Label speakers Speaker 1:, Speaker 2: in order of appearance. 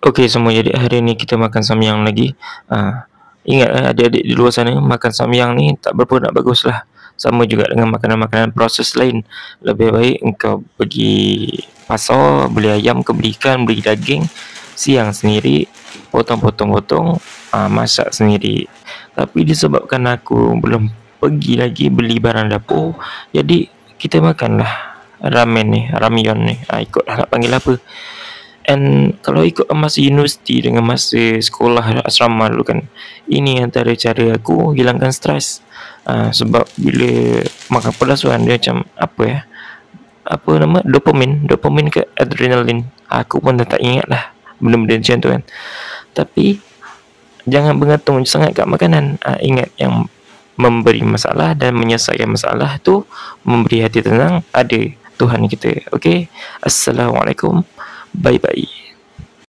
Speaker 1: Okey semua, jadi hari ni kita makan samyang lagi. Ingat adik-adik di luar sana, makan samyang ni tak berapa nak baguslah. Sama juga dengan makanan-makanan proses lain. Lebih baik engkau pergi pasar, beli ayam ke beli ikan, beli daging, siang sendiri, potong-potong-potong, masak sendiri. Tapi disebabkan aku belum pergi lagi beli barang dapur, jadi kita makanlah ramen ni, ramyeon ni. Ikutlah nak panggil apa. And kalau ikut masa universiti dengan masa sekolah asrama dulu kan, ini antara cara aku hilangkan stres. Sebab bila makan pedas tu kan dia macam apa ya? Apa nama? Dopamin ke adrenalin. Aku pun dah tak ingat lah benda-benda macam tu kan. Tapi jangan bergantung sangat kat makanan. Ingat yang memberi masalah dan menyelesaikan masalah tu, memberi hati tenang ada Tuhan kita. Okey. Assalamualaikum. Bye bye.